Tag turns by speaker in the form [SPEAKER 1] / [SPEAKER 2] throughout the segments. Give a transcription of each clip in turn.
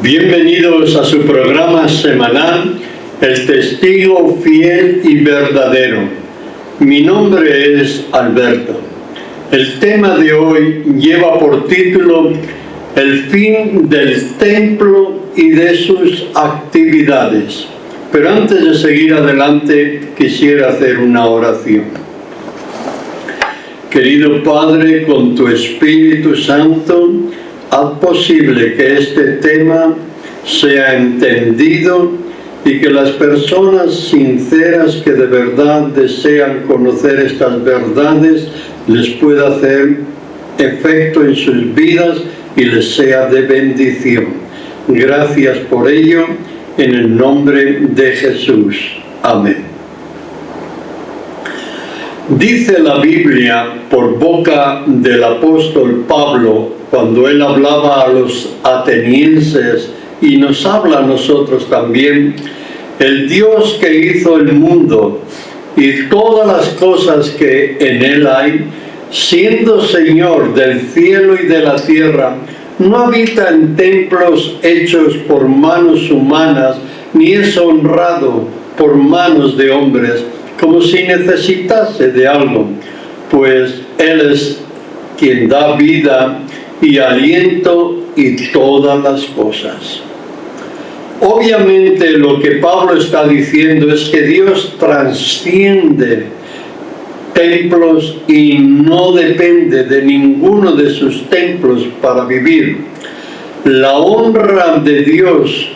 [SPEAKER 1] Bienvenidos a su programa semanal, El Testigo Fiel y Verdadero. Mi nombre es Alberto. El tema de hoy lleva por título El fin del templo y de sus actividades. Pero antes de seguir adelante, quisiera hacer una oración. Querido Padre, con tu Espíritu Santo, haz posible que este tema sea entendido y que las personas sinceras que de verdad desean conocer estas verdades les pueda hacer efecto en sus vidas y les sea de bendición. Gracias por ello, en el nombre de Jesús. Amén. Dice la Biblia por boca del apóstol Pablo, cuando él hablaba a los atenienses y nos habla a nosotros también: el Dios que hizo el mundo y todas las cosas que en él hay, siendo Señor del cielo y de la tierra, no habita en templos hechos por manos humanas, ni es honrado por manos de hombres, como si necesitase de algo, pues Él es quien da vida y aliento y todas las cosas. Obviamente lo que Pablo está diciendo es que Dios trasciende templos y no depende de ninguno de sus templos para vivir. La honra de Dios,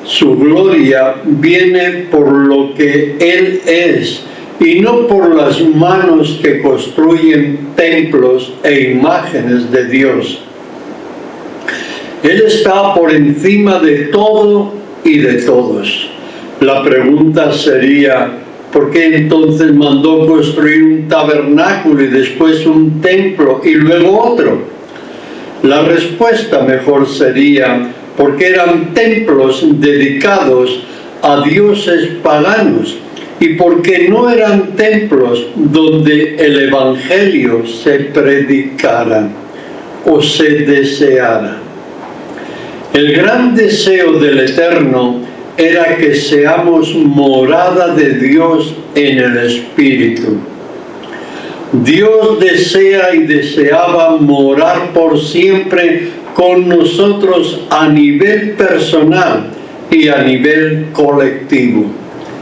[SPEAKER 1] su gloria, viene por lo que Él es y no por las manos que construyen templos e imágenes de Dios. Él está por encima de todo y de todos. La pregunta sería: ¿por qué entonces mandó construir un tabernáculo y después un templo y luego otro? La respuesta mejor sería: porque eran templos dedicados a dioses paganos y porque no eran templos donde el Evangelio se predicara o se deseara. El gran deseo del Eterno era que seamos morada de Dios en el Espíritu. Dios desea y deseaba morar por siempre con nosotros a nivel personal y a nivel colectivo,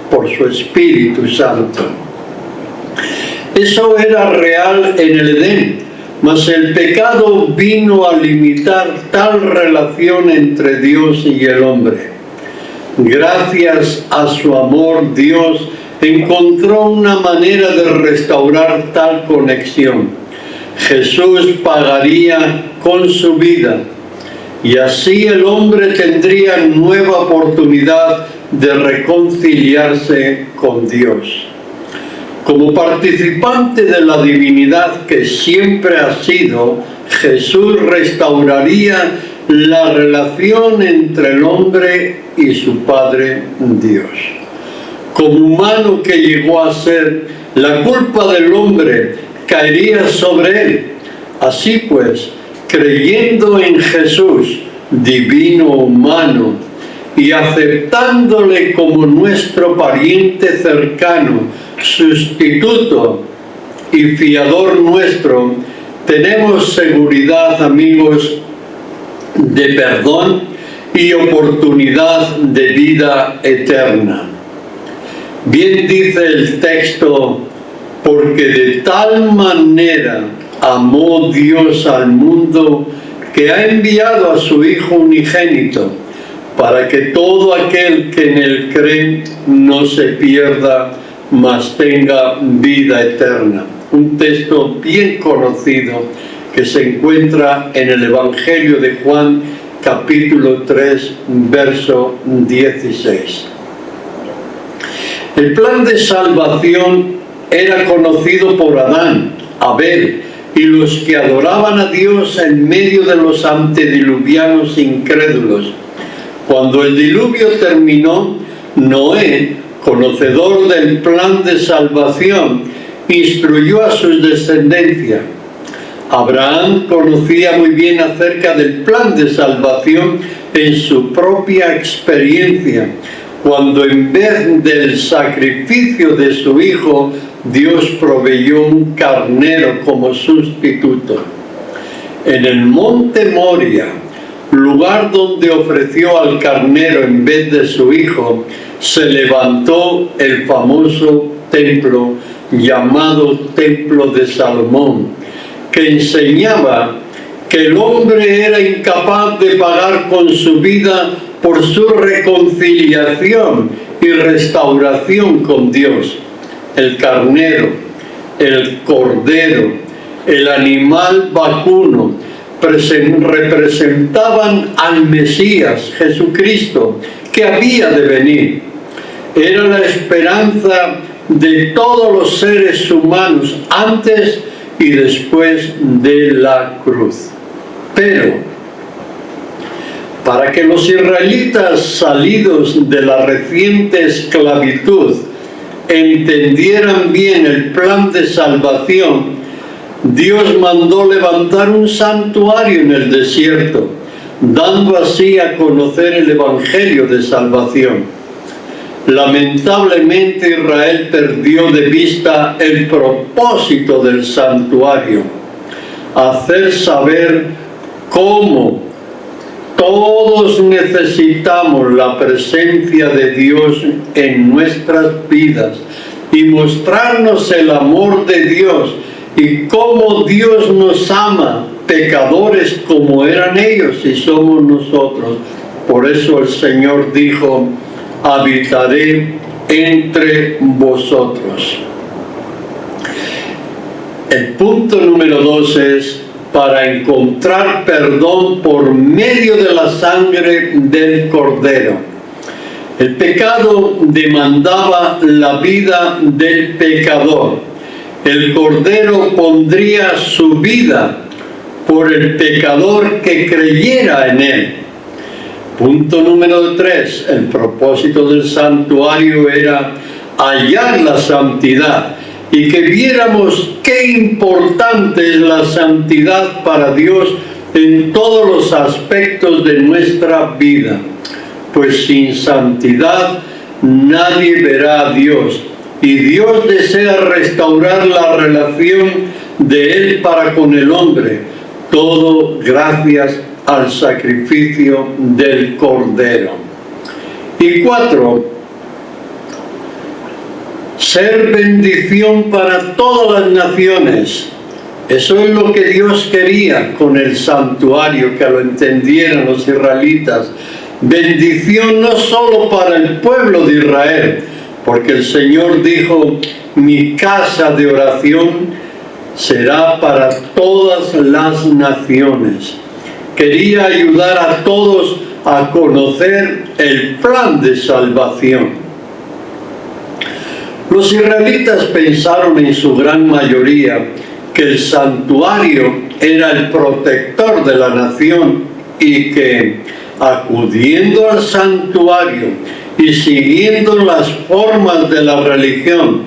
[SPEAKER 1] por su Espíritu Santo. Eso era real en el Edén, mas el pecado vino a limitar tal relación entre Dios y el hombre. Gracias a su amor, Dios encontró una manera de restaurar tal conexión. Jesús pagaría con su vida y así el hombre tendría nueva oportunidad de reconciliarse con Dios. Como participante de la divinidad que siempre ha sido, Jesús restauraría la relación entre el hombre y su Padre Dios. Como humano que llegó a ser, la culpa del hombre caería sobre él. Así pues, creyendo en Jesús, divino humano, y aceptándole como nuestro pariente cercano, sustituto y fiador nuestro, tenemos seguridad, amigos, de perdón y oportunidad de vida eterna. Bien dice el texto: porque de tal manera amó Dios al mundo que ha enviado a su Hijo unigénito, para que todo aquel que en él cree no se pierda, mas tenga vida eterna. Un texto bien conocido que se encuentra en el Evangelio de Juan, capítulo 3, verso 16. El plan de salvación era conocido por Adán, Abel y los que adoraban a Dios en medio de los antediluvianos incrédulos. Cuando el diluvio terminó, Noé, conocedor del plan de salvación, instruyó a sus descendencias: Abraham conocía muy bien acerca del plan de salvación en su propia experiencia, cuando en vez del sacrificio de su hijo, Dios proveyó un carnero como sustituto. En el monte Moria, lugar donde ofreció al carnero en vez de su hijo, se levantó el famoso templo llamado Templo de Salomón, que enseñaba que el hombre era incapaz de pagar con su vida por su reconciliación y restauración con Dios. El carnero, el cordero, el animal vacuno representaban al Mesías, Jesucristo, que había de venir. Era la esperanza de todos los seres humanos antes y después de la cruz. Pero, para que los israelitas salidos de la reciente esclavitud entendieran bien el plan de salvación, Dios mandó levantar un santuario en el desierto, dando así a conocer el evangelio de salvación. Lamentablemente Israel perdió de vista el propósito del santuario: hacer saber cómo todos necesitamos la presencia de Dios en nuestras vidas y mostrarnos el amor de Dios y cómo Dios nos ama, pecadores como eran ellos y somos nosotros. Por eso el Señor dijo: habitaré entre vosotros. El punto número 2 es: para encontrar perdón por medio de la sangre del Cordero. El pecado demandaba la vida del pecador. El Cordero pondría su vida por el pecador que creyera en él. Punto número 3. El propósito del santuario era hallar la santidad y que viéramos qué importante es la santidad para Dios en todos los aspectos de nuestra vida. Pues sin santidad nadie verá a Dios, y Dios desea restaurar la relación de Él para con el hombre, todo gracias al sacrificio del Cordero. Y 4, ser bendición para todas las naciones. Eso es lo que Dios quería con el santuario, que lo entendieran los israelitas. Bendición no solo para el pueblo de Israel, porque el Señor dijo: mi casa de oración será para todas las naciones. Quería ayudar a todos a conocer el plan de salvación. Los israelitas pensaron en su gran mayoría que el santuario era el protector de la nación y que, acudiendo al santuario y siguiendo las formas de la religión,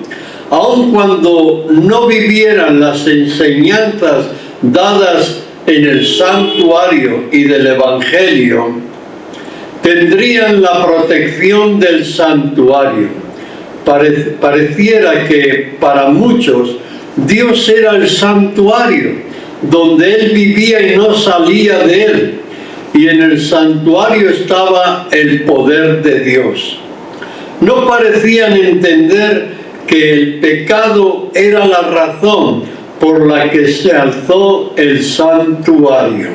[SPEAKER 1] aun cuando no vivieran las enseñanzas dadas en el santuario y del Evangelio, tendrían la protección del santuario. Pareciera que para muchos Dios era el santuario donde Él vivía y no salía de Él, y en el santuario estaba el poder de Dios. No parecían entender que el pecado era la razón por la que se alzó el santuario.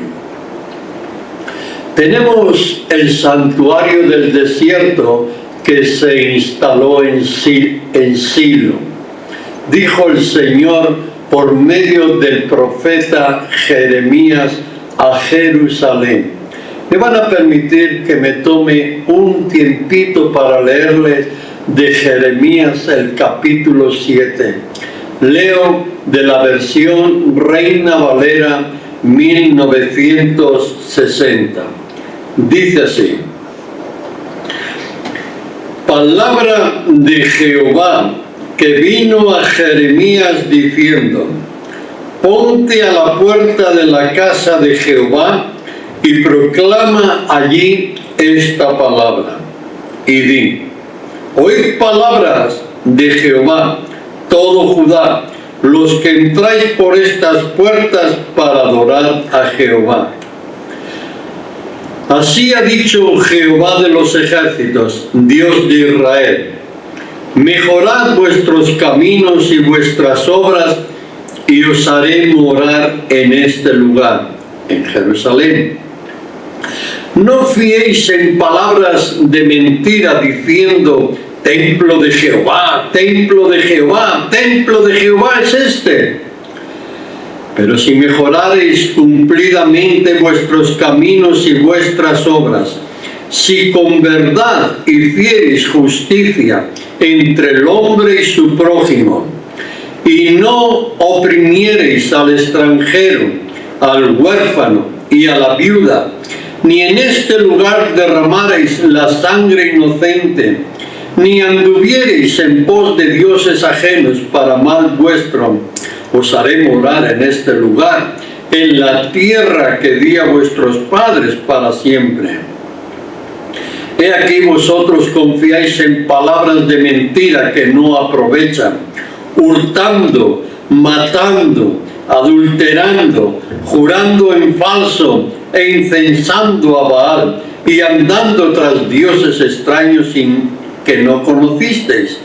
[SPEAKER 1] Tenemos el santuario del desierto que se instaló en Silo. Dijo el Señor por medio del profeta Jeremías a Jerusalén. Me van a permitir que me tome un tiempito para leerles de Jeremías el capítulo 7. Leo de la versión Reina Valera 1960. Dice así: palabra de Jehová que vino a Jeremías diciendo: ponte a la puerta de la casa de Jehová y proclama allí esta palabra. Y di, oíd palabras de Jehová, todo Judá, los que entráis por estas puertas para adorar a Jehová. Así ha dicho Jehová de los ejércitos, Dios de Israel: mejorad vuestros caminos y vuestras obras, y os haré morar en este lugar, en Jerusalén. No fiéis en palabras de mentira diciendo: templo de Jehová, templo de Jehová, templo de Jehová es este. Pero si mejorareis cumplidamente vuestros caminos y vuestras obras, si con verdad hiciereis justicia entre el hombre y su prójimo, y no oprimiereis al extranjero, al huérfano y a la viuda, ni en este lugar derramareis la sangre inocente, ni anduviereis en pos de dioses ajenos para mal vuestro, os haré morar en este lugar, en la tierra que di a vuestros padres para siempre. He aquí vosotros confiáis en palabras de mentira que no aprovechan, hurtando, matando, adulterando, jurando en falso e incensando a Baal y andando tras dioses extraños que no conocisteis.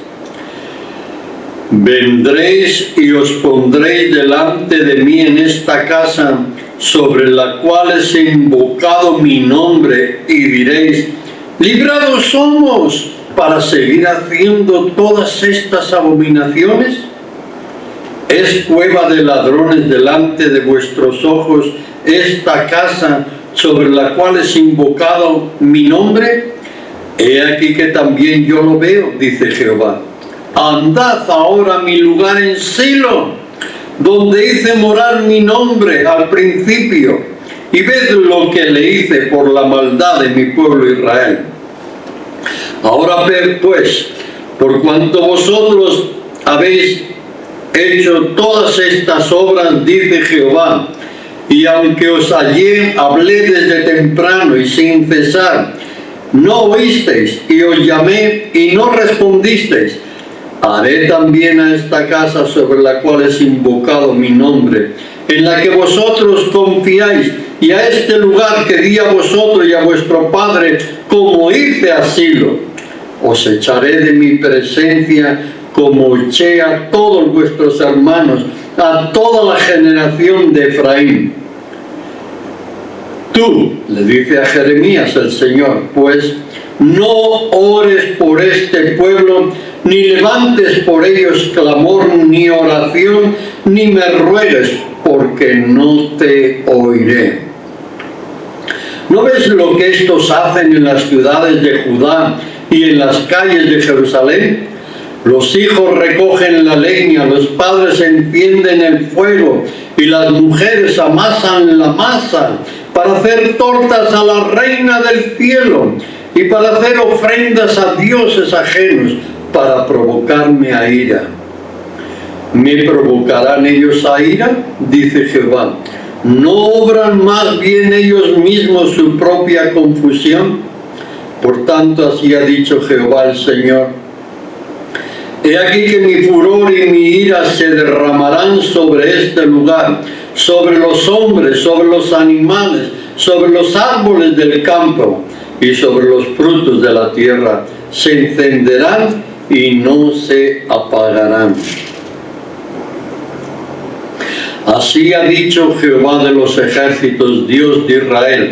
[SPEAKER 1] Vendréis y os pondréis delante de mí en esta casa sobre la cual es invocado mi nombre, y diréis: librados somos para seguir haciendo todas estas abominaciones. ¿Es cueva de ladrones delante de vuestros ojos esta casa sobre la cual es invocado mi nombre? He aquí que también yo lo veo, dice Jehová. Andad ahora a mi lugar en Silo, donde hice morar mi nombre al principio, y ved lo que le hice por la maldad de mi pueblo Israel. Ahora ved pues, por cuanto vosotros habéis hecho todas estas obras, dice Jehová, y aunque os hablé desde temprano y sin cesar, no oísteis, y os llamé y no respondisteis, haré también a esta casa sobre la cual es invocado mi nombre, en la que vosotros confiáis, y a este lugar que di a vosotros y a vuestro padre, como hice a Silo. Os echaré de mi presencia como eché a todos vuestros hermanos, a toda la generación de Efraín. Tú, le dice a Jeremías el Señor, pues no ores por este pueblo, ni levantes por ellos clamor ni oración, ni me ruegues, porque no te oiré. ¿No ves lo que estos hacen en las ciudades de Judá y en las calles de Jerusalén? Los hijos recogen la leña, los padres encienden el fuego y las mujeres amasan la masa para hacer tortas a la reina del cielo y para hacer ofrendas a dioses ajenos, para provocarme a ira. ¿Me provocarán ellos a ira? Dice Jehová. ¿No obran más bien ellos mismos su propia confusión? Por tanto, así ha dicho Jehová el Señor: he aquí que mi furor y mi ira se derramarán sobre este lugar, sobre los hombres, sobre los animales, sobre los árboles del campo y sobre los frutos de la tierra. Se encenderán y no se apagarán. Así ha dicho Jehová de los ejércitos, Dios de Israel: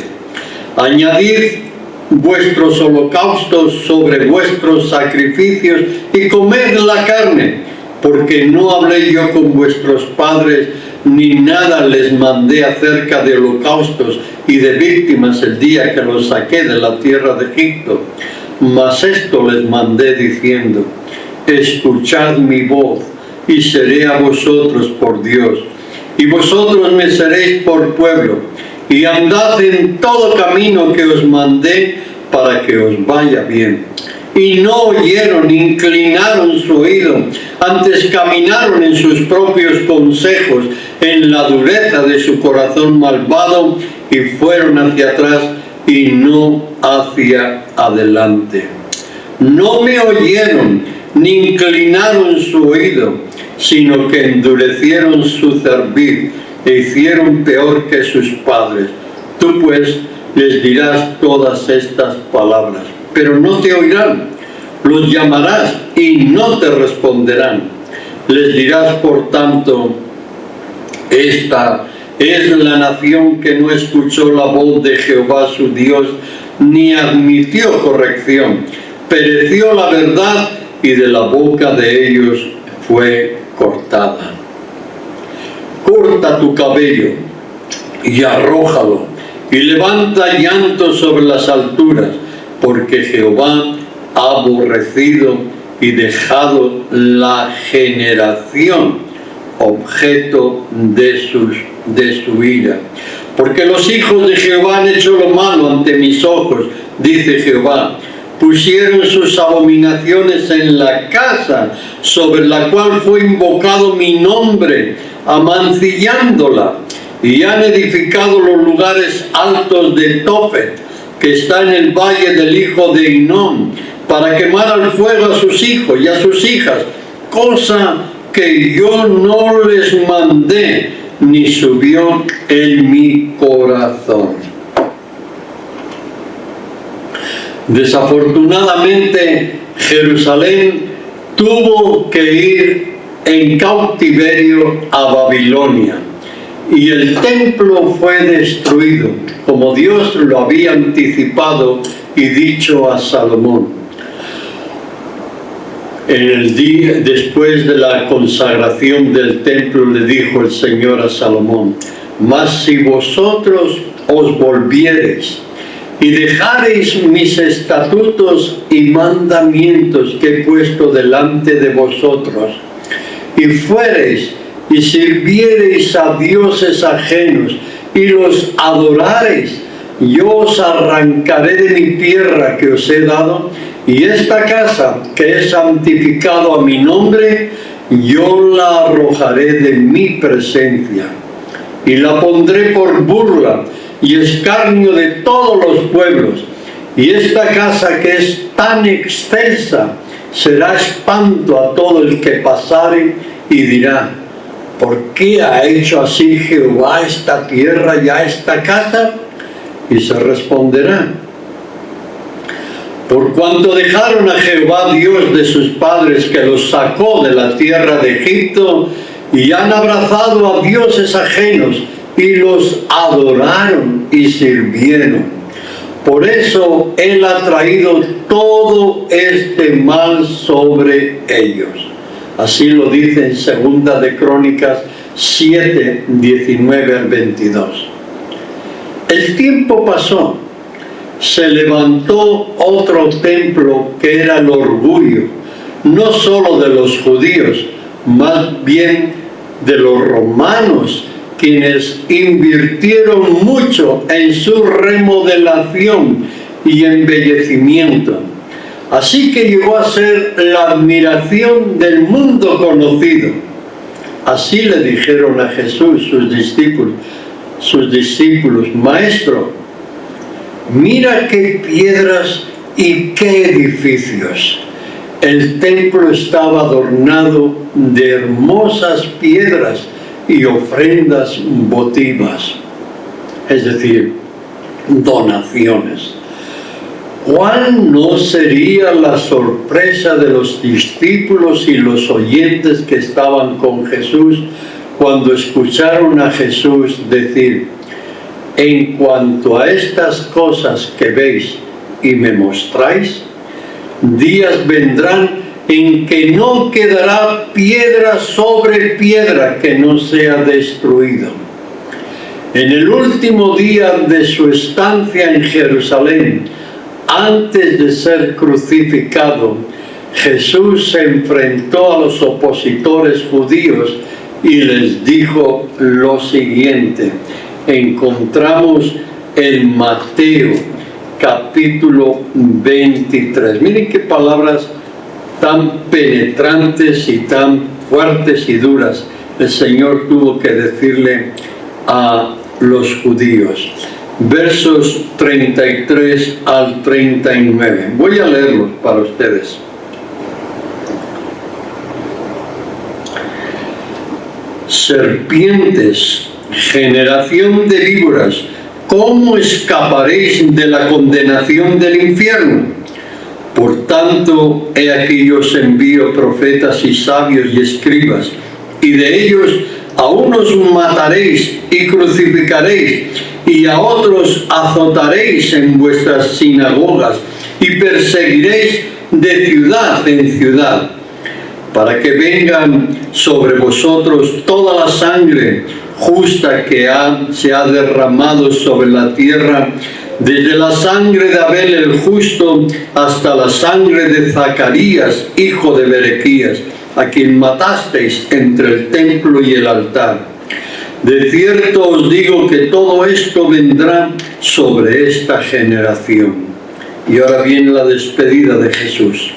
[SPEAKER 1] añadid vuestros holocaustos sobre vuestros sacrificios y comed la carne, porque no hablé yo con vuestros padres, ni nada les mandé acerca de holocaustos y de víctimas el día que los saqué de la tierra de Egipto. Mas esto les mandé diciendo: escuchad mi voz, y seré a vosotros por Dios, y vosotros me seréis por pueblo, y andad en todo camino que os mandé, para que os vaya bien. Y no oyeron, ni inclinaron su oído, antes caminaron en sus propios consejos, en la dureza de su corazón malvado y fueron hacia atrás y no hacia adelante. No me oyeron ni inclinaron su oído, sino que endurecieron su cerviz e hicieron peor que sus padres. Tú pues les dirás todas estas palabras, pero no te oirán. Los llamarás y no te responderán. Les dirás, por tanto, esta es la nación que no escuchó la voz de Jehová su Dios, ni admitió corrección. Pereció la verdad y de la boca de ellos fue cortada. Corta tu cabello y arrójalo, y levanta llanto sobre las alturas, porque Jehová ha aborrecido y dejado la generación objeto de su ira. Porque los hijos de Jehová han hecho lo malo ante mis ojos, dice Jehová. Pusieron sus abominaciones en la casa sobre la cual fue invocado mi nombre, amancillándola, y han edificado los lugares altos de Tofet, que está en el valle del hijo de Hinnom, para quemar al fuego a sus hijos y a sus hijas, cosa que yo no les mandé, ni subió en mi corazón. Desafortunadamente, Jerusalén tuvo que ir en cautiverio a Babilonia y el templo fue destruido, como Dios lo había anticipado y dicho a Salomón. En el día después de la consagración del templo le dijo el Señor a Salomón: mas si vosotros os volviereis y dejareis mis estatutos y mandamientos que he puesto delante de vosotros, y fuereis y sirviereis a dioses ajenos y los adorareis, yo os arrancaré de mi tierra que os he dado, y esta casa que he santificado a mi nombre, yo la arrojaré de mi presencia, y la pondré por burla y escarnio de todos los pueblos, y esta casa que es tan excelsa será espanto a todo el que pasare y dirá: ¿por qué ha hecho así Jehová esta tierra y a esta casa? Y se responderá: por cuanto dejaron a Jehová Dios de sus padres, que los sacó de la tierra de Egipto, y han abrazado a dioses ajenos y los adoraron y sirvieron. Por eso Él ha traído todo este mal sobre ellos. Así lo dice en 2 de Crónicas 7, 19 al 22. El tiempo pasó. Se levantó otro templo que era el orgullo, no solo de los judíos, más bien de los romanos, quienes invirtieron mucho en su remodelación y embellecimiento. Así que llegó a ser la admiración del mundo conocido. Así le dijeron a Jesús sus discípulos: Maestro, mira qué piedras y qué edificios. El templo estaba adornado de hermosas piedras y ofrendas votivas, es decir, donaciones. ¿Cuál no sería la sorpresa de los discípulos y los oyentes que estaban con Jesús cuando escucharon a Jesús decir: en cuanto a estas cosas que veis y me mostráis, días vendrán en que no quedará piedra sobre piedra que no sea destruido. En el último día de su estancia en Jerusalén, antes de ser crucificado, Jesús se enfrentó a los opositores judíos y les dijo lo siguiente. Encontramos en Mateo capítulo 23. Miren qué palabras tan penetrantes y tan fuertes y duras el Señor tuvo que decirle a los judíos. Versos 33 al 39. Voy a leerlos para ustedes. Serpientes, generación de víboras, ¿cómo escaparéis de la condenación del infierno? Por tanto, he aquí os envío profetas y sabios y escribas, y de ellos a unos mataréis y crucificaréis, y a otros azotaréis en vuestras sinagogas, y perseguiréis de ciudad en ciudad, para que vengan sobre vosotros toda la sangre justa que se ha derramado sobre la tierra, desde la sangre de Abel el justo hasta la sangre de Zacarías, hijo de Berequías, a quien matasteis entre el templo y el altar. De cierto os digo que todo esto vendrá sobre esta generación. Y ahora viene la despedida de Jesús.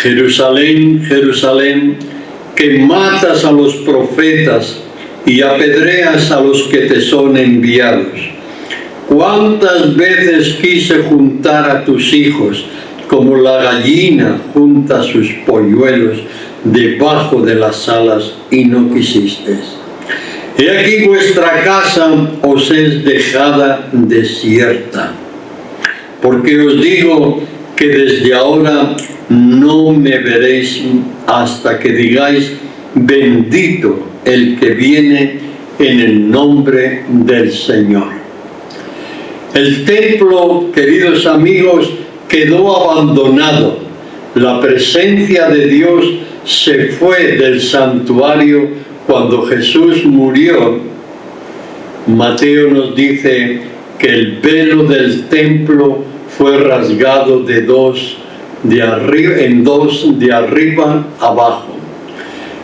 [SPEAKER 1] Jerusalén, Jerusalén, que matas a los profetas y apedreas a los que te son enviados. ¿Cuántas veces quise juntar a tus hijos, como la gallina junta sus polluelos debajo de las alas, y no quisisteis? He aquí vuestra casa os es dejada desierta, porque os digo que desde ahora no me veréis hasta que digáis: bendito el que viene en el nombre del Señor. El templo, queridos amigos, quedó abandonado. La presencia de Dios se fue del santuario cuando Jesús murió. Mateo nos dice que el velo del templo fue rasgado de dos de arriba abajo.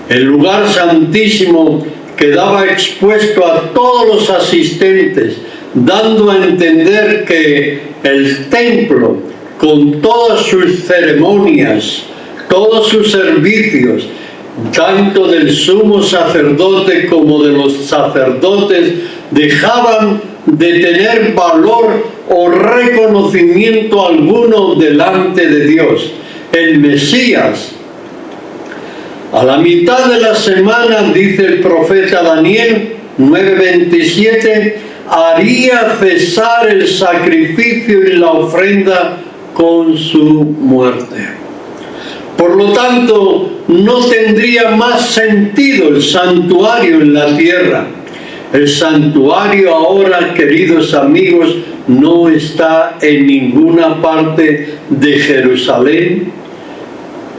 [SPEAKER 1] El lugar santísimo quedaba expuesto a todos los asistentes, dando a entender que el templo, con todas sus ceremonias, todos sus servicios, tanto del sumo sacerdote como de los sacerdotes, dejaban de tener valor o reconocimiento alguno delante de Dios. El Mesías, a la mitad de la semana, dice el profeta Daniel 9:27, haría cesar el sacrificio y la ofrenda con su muerte. Por lo tanto, no tendría más sentido el santuario en la tierra. El santuario ahora, queridos amigos, no está en ninguna parte de Jerusalén,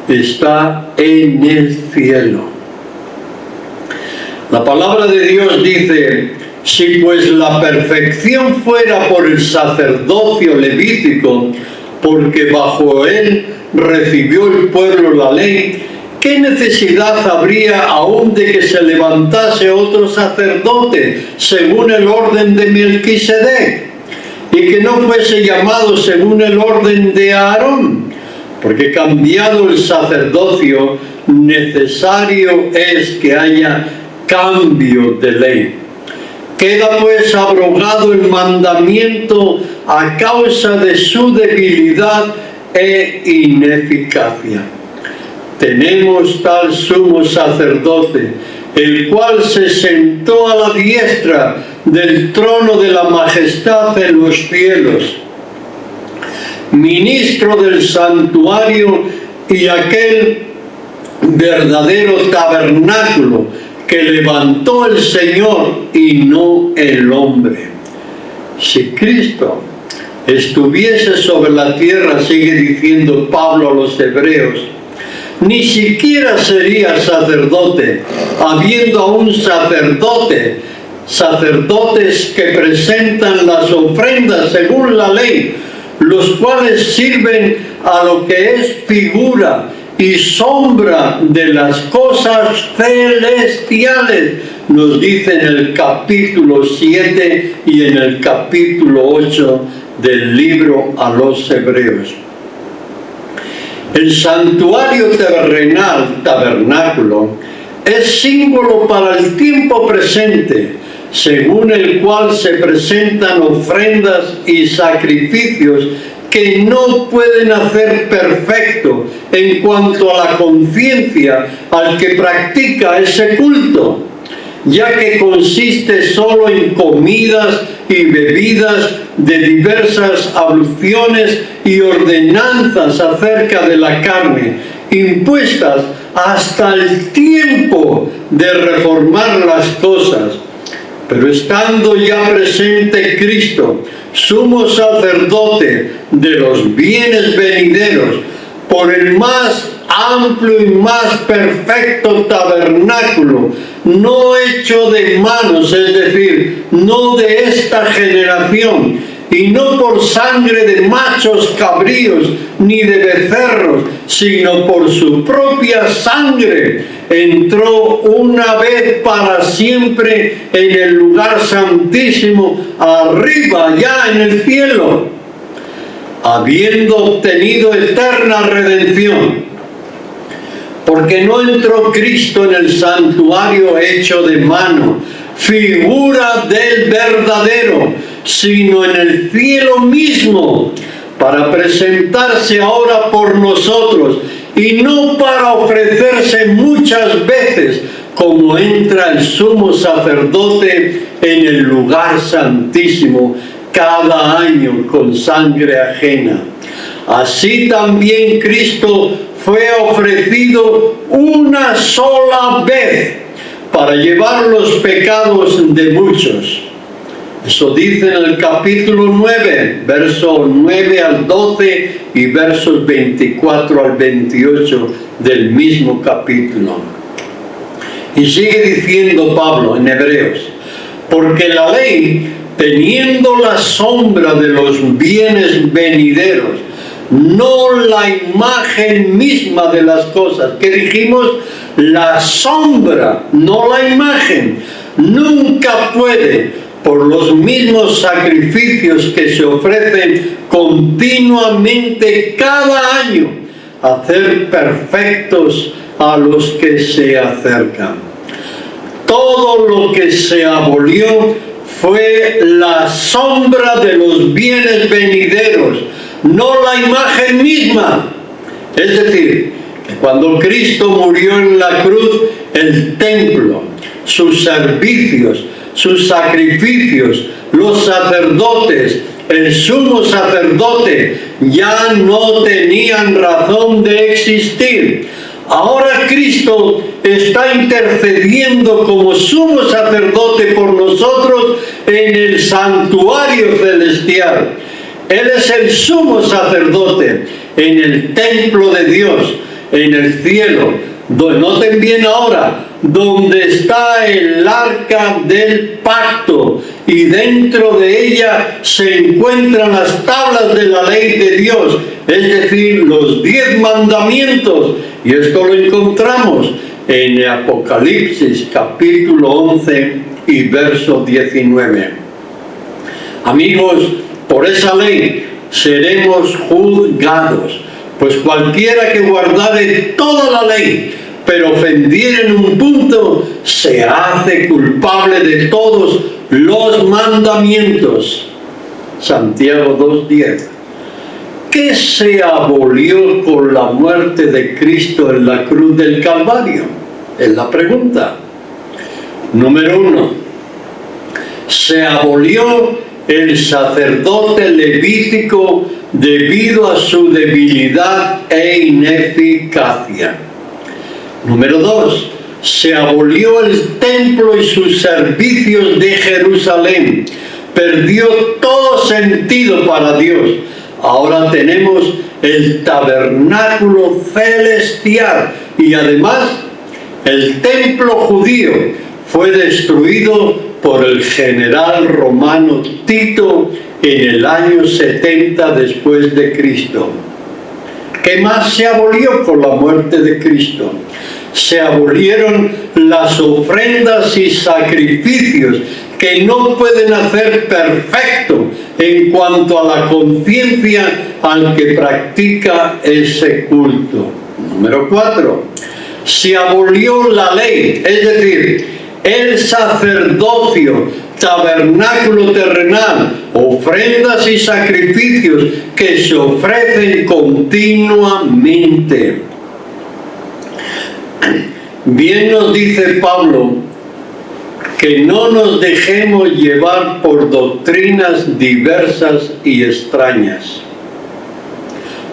[SPEAKER 1] está en el cielo. La palabra de Dios dice: si pues la perfección fuera por el sacerdocio levítico, porque bajo él recibió el pueblo la ley, ¿qué necesidad habría aún de que se levantase otro sacerdote según el orden de Melquisedec, y que no fuese llamado según el orden de Aarón? Porque cambiado el sacerdocio, necesario es que haya cambio de ley. Queda pues abrogado el mandamiento a causa de su debilidad e ineficacia. Tenemos tal sumo sacerdote, el cual se sentó a la diestra del trono de la majestad en los cielos, ministro del santuario y aquel verdadero tabernáculo que levantó el Señor y no el hombre. Si Cristo estuviese sobre la tierra, sigue diciendo Pablo a los hebreos, ni siquiera sería sacerdote, habiendo aún sacerdotes que presentan las ofrendas según la ley, los cuales sirven a lo que es figura y sombra de las cosas celestiales, nos dice en el capítulo 7 y en el capítulo 8 del libro a los hebreos. El santuario terrenal, tabernáculo, es símbolo para el tiempo presente, según el cual se presentan ofrendas y sacrificios que no pueden hacer perfecto en cuanto a la conciencia al que practica ese culto, ya que consiste solo en comidas y bebidas de diversas abluciones y ordenanzas acerca de la carne, impuestas hasta el tiempo de reformar las cosas. Pero estando ya presente Cristo, sumo sacerdote de los bienes venideros, por el más amplio y más perfecto tabernáculo, no hecho de manos, es decir, no de esta generación, y no por sangre de machos cabríos ni de becerros, sino por su propia sangre, entró una vez para siempre en el lugar santísimo, arriba ya en el cielo, habiendo obtenido eterna redención. Porque no entró Cristo en el santuario hecho de mano, figura del verdadero, sino en el cielo mismo, para presentarse ahora por nosotros, y no para ofrecerse muchas veces, como entra el sumo sacerdote en el lugar santísimo cada año con sangre ajena. Así también Cristo fue ofrecido una sola vez para llevar los pecados de muchos. Eso dice en el capítulo 9, versos 9 al 12 y versos 24 al 28 del mismo capítulo. Y sigue diciendo Pablo en Hebreos, porque la ley, teniendo la sombra de los bienes venideros, no la imagen misma de las cosas, que dijimos, la sombra, no la imagen, nunca puede, por los mismos sacrificios que se ofrecen continuamente cada año, hacer perfectos a los que se acercan. Todo lo que se abolió fue la sombra de los bienes venideros, no la imagen misma. Es decir, que cuando Cristo murió en la cruz, el templo, sus servicios, sus sacrificios, los sacerdotes, el sumo sacerdote, ya no tenían razón de existir. Ahora Cristo está intercediendo como sumo sacerdote por nosotros en el santuario celestial. Él es el sumo sacerdote en el templo de Dios, en el cielo. Noten bien ahora, donde está el arca del pacto, y dentro de ella se encuentran las tablas de la ley de Dios, es decir, los 10 mandamientos. Y esto lo encontramos en el Apocalipsis capítulo 11 y verso 19. Amigos, por esa ley seremos juzgados, pues cualquiera que guardare toda la ley, pero ofendiera en un punto, se hace culpable de todos los mandamientos. Santiago 2:10. ¿Qué se abolió con la muerte de Cristo en la cruz del Calvario? Es la pregunta. Número 1. Se abolió el sacerdote levítico debido a su debilidad e ineficacia. Número 2. Se abolió el templo y sus servicios de Jerusalén. Perdió todo sentido para Dios. Ahora tenemos el tabernáculo celestial y además el templo judío fue destruido por el general romano Tito en el año 70 después de Cristo. ¿Qué más se abolió con la muerte de Cristo? Se abolieron las ofrendas y sacrificios que no pueden hacer perfecto en cuanto a la conciencia al que practica ese culto. Número 4. se abolió la ley, es decir, el sacerdocio, tabernáculo terrenal, ofrendas y sacrificios que se ofrecen continuamente. Bien nos dice Pablo que no nos dejemos llevar por doctrinas diversas y extrañas.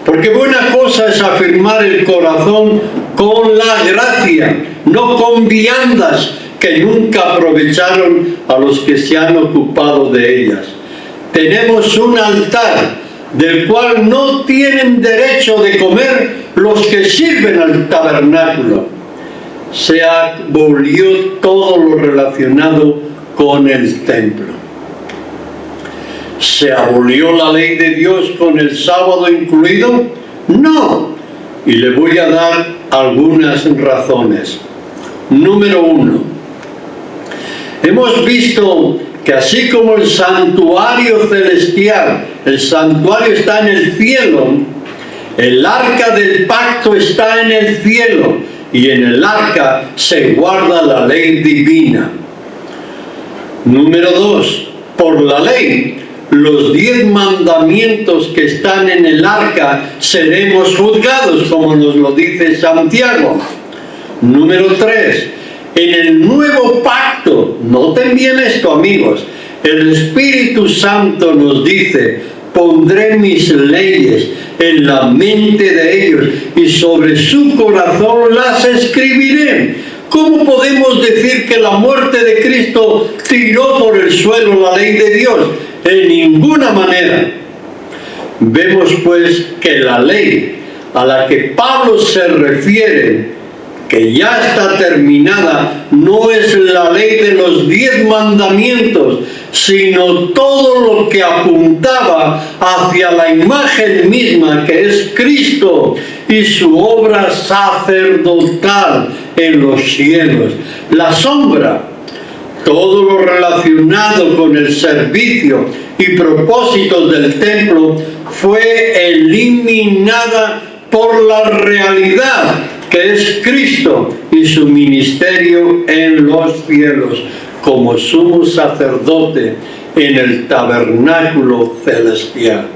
[SPEAKER 1] Porque buena cosa es afirmar el corazón con la gracia, no con viandas que nunca aprovecharon a los que se han ocupado de ellas. Tenemos un altar del cual no tienen derecho de comer los que sirven al tabernáculo. Se abolió todo lo relacionado con el templo. ¿Se abolió la ley de Dios con el sábado incluido? No. Y le voy a dar algunas razones. Número 1. Hemos visto que así como el santuario celestial, el santuario está en el cielo, el arca del pacto está en el cielo y en el arca se guarda la ley divina. Número 2. Por la ley, los 10 mandamientos que están en el arca seremos juzgados, como nos lo dice Santiago. Número 3. En el nuevo pacto, noten bien esto, amigos, el Espíritu Santo nos dice: pondré mis leyes en la mente de ellos y sobre su corazón las escribiré. ¿Cómo podemos decir que la muerte de Cristo tiró por el suelo la ley de Dios? En ninguna manera. Vemos pues que la ley a la que Pablo se refiere, que ya está terminada, no es la ley de los 10 mandamientos, sino todo lo que apuntaba hacia la imagen misma que es Cristo y su obra sacerdotal en los cielos. La sombra, todo lo relacionado con el servicio y propósitos del templo, fue eliminada por la realidad que es Cristo y su ministerio en los cielos como sumo sacerdote en el tabernáculo celestial.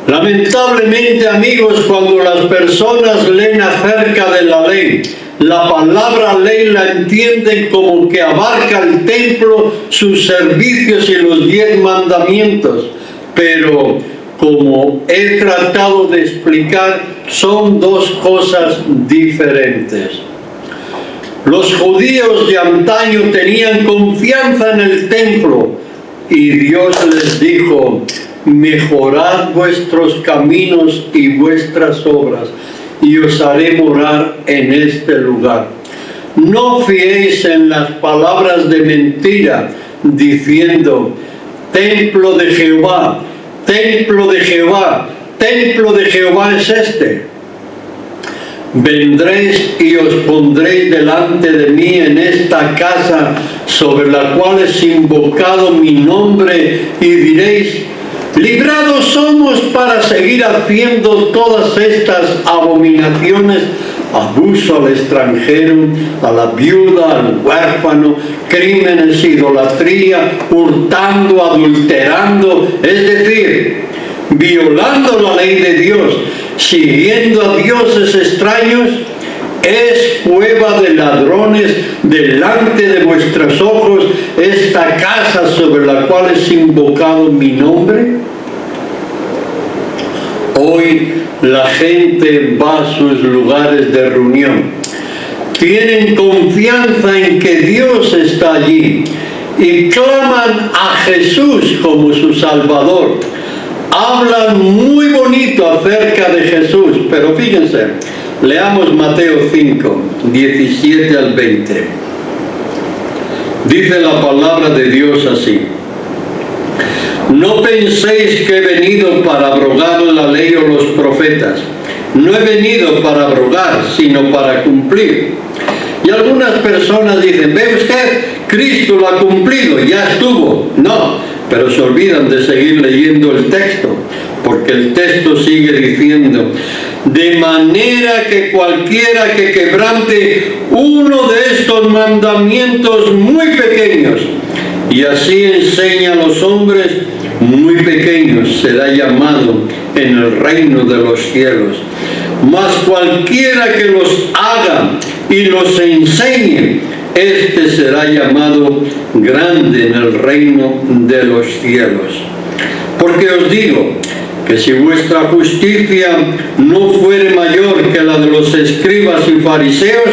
[SPEAKER 1] Lamentablemente, amigos, cuando las personas leen acerca de la ley, la palabra ley la entienden como que abarca el templo, sus servicios y los 10 mandamientos, pero como he tratado de explicar, son dos cosas diferentes. Los judíos de antaño tenían confianza en el templo y Dios les dijo: mejorad vuestros caminos y vuestras obras y os haré morar en este lugar. No fiéis en las palabras de mentira diciendo: templo de Jehová, templo de Jehová, templo de Jehová es este. Vendréis y os pondréis delante de mí en esta casa sobre la cual es invocado mi nombre y diréis: librados somos para seguir haciendo todas estas abominaciones, abuso al extranjero, a la viuda, al huérfano, crímenes, idolatría, hurtando, adulterando, es decir, violando la ley de Dios, siguiendo a dioses extraños. Es cueva de ladrones delante de vuestros ojos esta casa sobre la cual es invocado mi nombre. Hoy la gente va a sus lugares de reunión, tienen confianza en que Dios está allí y claman a Jesús como su Salvador. Hablan muy bonito acerca de Jesús, pero fíjense, leamos Mateo 5, 17 al 20. Dice la palabra de Dios así: no penséis que he venido para abrogar la ley o los profetas. No he venido para abrogar, sino para cumplir. Y algunas personas dicen: ve usted, Cristo lo ha cumplido, ya estuvo. No, pero se olvidan de seguir leyendo el texto, porque el texto sigue diciendo: de manera que cualquiera que quebrante uno de estos mandamientos muy pequeños, y así enseña a los hombres muy pequeños, será llamado en el reino de los cielos. Mas cualquiera que los haga y los enseñe, este será llamado grande en el reino de los cielos. Porque os digo que si vuestra justicia no fuere mayor que la de los escribas y fariseos,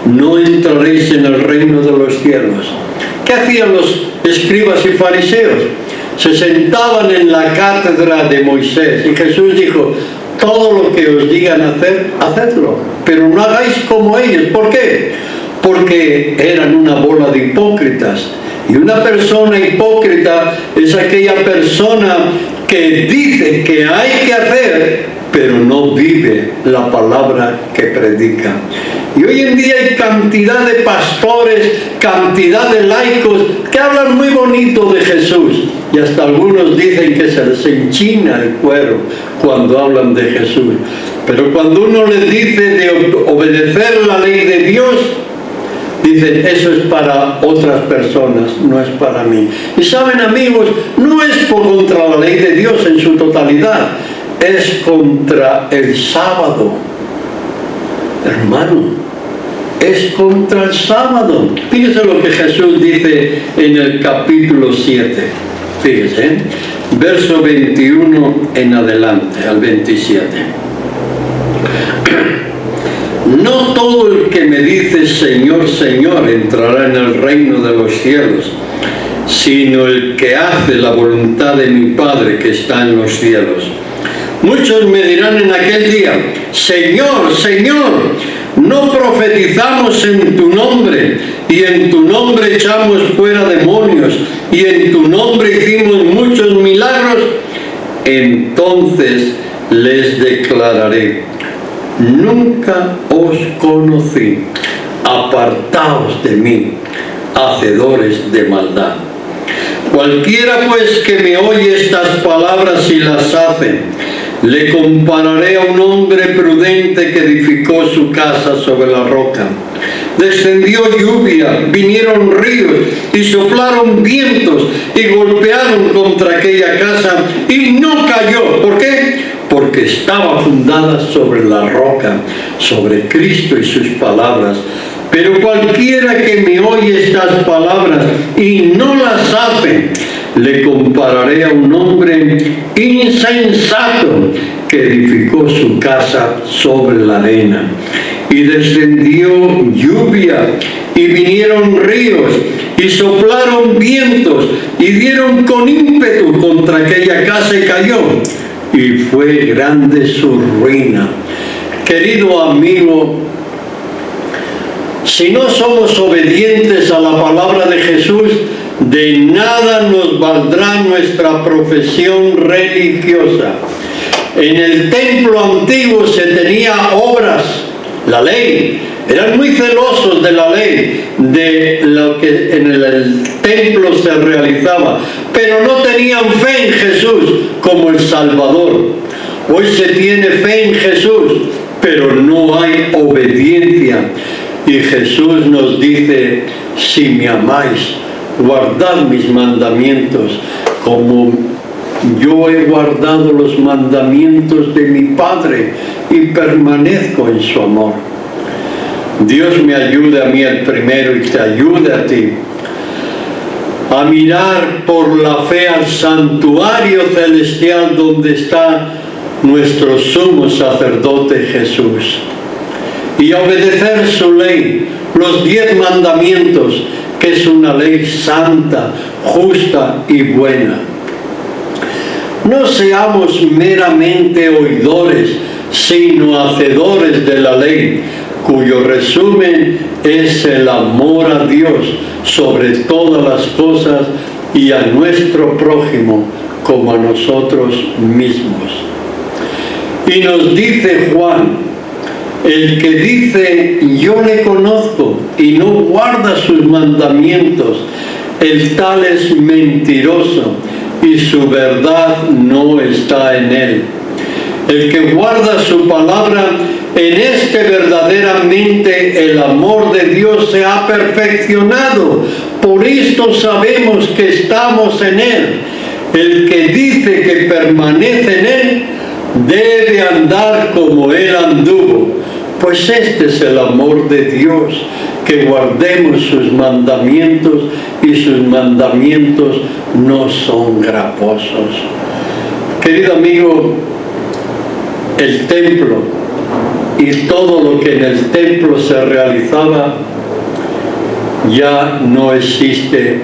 [SPEAKER 1] no entraréis en el reino de los cielos. ¿Qué hacían los escribas y fariseos? Se sentaban en la cátedra de Moisés y Jesús dijo: todo lo que os digan hacer, hacedlo, pero no hagáis como ellos. ¿Por qué? Porque eran una bola de hipócritas. Y una persona hipócrita es aquella persona que dice que hay que hacer, pero no vive la palabra que predica. Y hoy en día hay cantidad de pastores, cantidad de laicos que hablan muy bonito de Jesús. Y hasta algunos dicen que se les enchina el cuero cuando hablan de Jesús. Pero cuando uno les dice de obedecer la ley de Dios, dicen: eso es para otras personas, no es para mí. Y saben, amigos, no es contra la ley de Dios en su totalidad, es contra el sábado. Hermano, es contra el sábado. Fíjese lo que Jesús dice en el capítulo 7. Fíjese, verso 21 en adelante, al 27. No todo el que me dice Señor, Señor entrará en el reino de los cielos, sino el que hace la voluntad de mi Padre que está en los cielos. Muchos me dirán en aquel día: Señor, Señor, ¿no profetizamos en tu nombre, y en tu nombre echamos fuera demonios, y en tu nombre hicimos muchos milagros? Entonces les declararé: nunca os conocí, apartaos de mí, hacedores de maldad. Cualquiera pues que me oye estas palabras y las hace, le compararé a un hombre prudente que edificó su casa sobre la roca. Descendió lluvia, vinieron ríos y soplaron vientos y golpearon contra aquella casa y no cayó. ¿Por qué? Porque estaba fundada sobre la roca, sobre Cristo y sus palabras. Pero cualquiera que me oye estas palabras y no las hace, le compararé a un hombre insensato que edificó su casa sobre la arena. Y descendió lluvia, y vinieron ríos, y soplaron vientos, y dieron con ímpetu contra aquella casa y cayó, y fue grande su ruina. Querido amigo, si no somos obedientes a la palabra de Jesús, de nada nos valdrá nuestra profesión religiosa. En el templo antiguo se tenía obras, la ley. Eran muy celosos de la ley, de lo que en el templo se realizaba, pero no tenían fe en Jesús como el Salvador. Hoy se tiene fe en Jesús, pero no hay obediencia. Y Jesús nos dice: si me amáis, guardad mis mandamientos, como yo he guardado los mandamientos de mi Padre y permanezco en su amor. Dios me ayude a mí el primero y te ayude a ti a mirar por la fe al santuario celestial donde está nuestro sumo sacerdote Jesús, y a obedecer su ley, los 10 mandamientos, que es una ley santa, justa y buena. No seamos meramente oidores, sino hacedores de la ley, cuyo resumen es el amor a Dios sobre todas las cosas y a nuestro prójimo como a nosotros mismos. Y nos dice Juan: el que dice yo le conozco y no guarda sus mandamientos, el tal es mentiroso y su verdad no está en él. El que guarda su palabra, en este verdaderamente el amor de Dios se ha perfeccionado. Por esto sabemos que estamos en él. El que dice que permanece en él, debe andar como él anduvo. Pues este es el amor de Dios, que guardemos sus mandamientos, y sus mandamientos no son gravosos. Querido amigo, el templo y todo lo que en el templo se realizaba ya no existe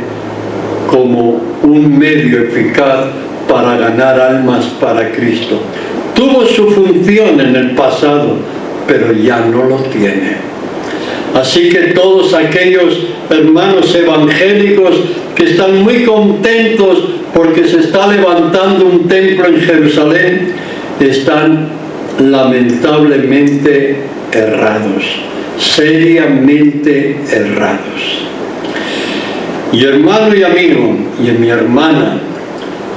[SPEAKER 1] como un medio eficaz para ganar almas para Cristo. Tuvo su función en el pasado, pero ya no lo tiene. Así que todos aquellos hermanos evangélicos que están muy contentos porque se está levantando un templo en Jerusalén, están lamentablemente errados, seriamente errados. Y hermano y amigo, y mi hermana,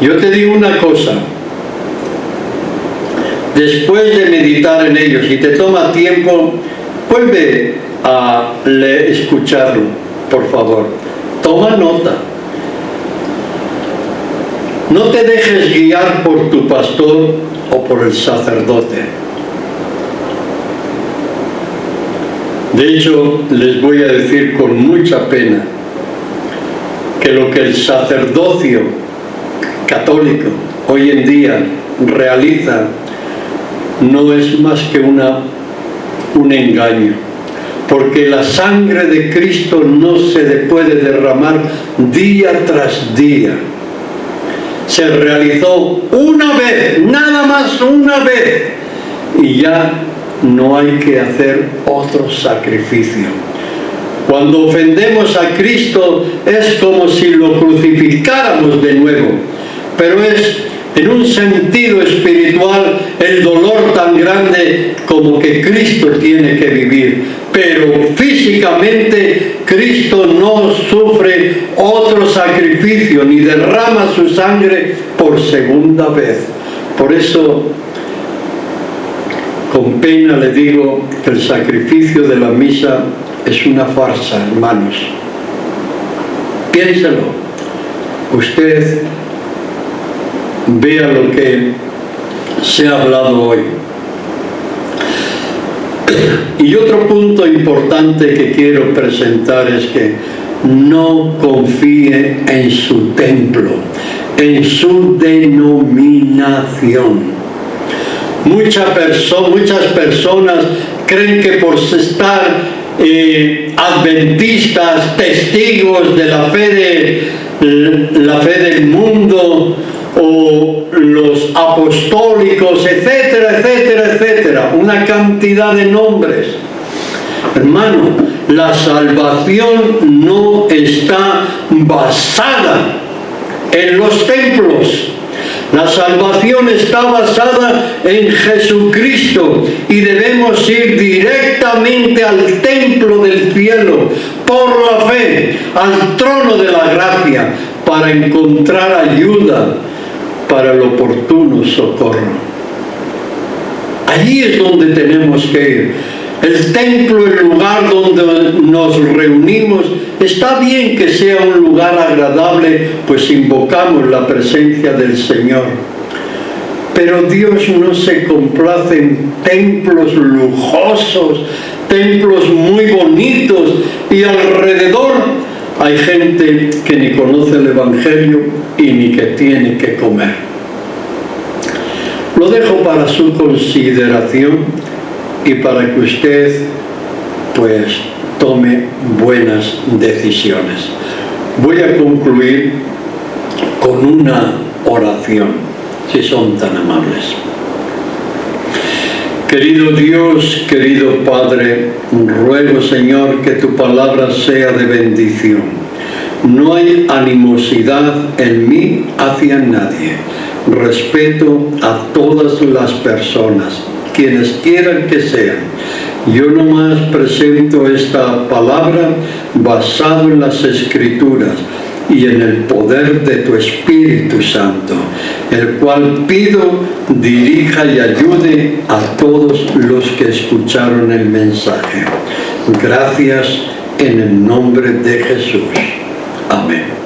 [SPEAKER 1] yo te digo una cosa: después de meditar en ellos, si te toma tiempo, vuelve a escucharlo, por favor. Toma nota. No te dejes guiar por tu pastor o por el sacerdote. De hecho, les voy a decir con mucha pena que lo que el sacerdocio católico hoy en día realiza no es más que un engaño, porque la sangre de Cristo no se puede derramar día tras día. Se realizó una vez, nada más una vez, y ya no hay que hacer otro sacrificio. Cuando ofendemos a Cristo es como si lo crucificáramos de nuevo, pero es en un sentido espiritual el dolor tan grande como que Cristo tiene que vivir. Pero físicamente Cristo no sufre otro sacrificio ni derrama su sangre por segunda vez. Por eso, con pena le digo que el sacrificio de la misa es una farsa, hermanos. Piénselo. Usted vea lo que se ha hablado hoy. Y otro punto importante que quiero presentar es que no confíe en su templo, en su denominación. Muchas personas creen que por estar adventistas, testigos de la fe del mundo, o los apostólicos, etcétera, etcétera, etcétera, una cantidad de nombres. Hermano, la salvación no está basada en los templos. La salvación está basada en Jesucristo y debemos ir directamente al templo del cielo por la fe, al trono de la gracia, para encontrar ayuda para el oportuno socorro. Allí es donde tenemos que ir. El templo, el lugar donde nos reunimos, está bien que sea un lugar agradable, pues invocamos la presencia del Señor. Pero Dios no se complace en templos lujosos, templos muy bonitos, y alrededor hay gente que ni conoce el Evangelio y ni que tiene que comer. Lo dejo para su consideración y para que usted pues tome buenas decisiones. Voy a concluir con una oración, si son tan amables. Querido Dios, querido Padre, ruego, Señor, que tu palabra sea de bendición. No hay animosidad en mí hacia nadie. Respeto a todas las personas, quienes quieran que sean. Yo nomás presento esta palabra basado en las Escrituras, y en el poder de tu Espíritu Santo, el cual pido dirija y ayude a todos los que escucharon el mensaje. Gracias en el nombre de Jesús. Amén.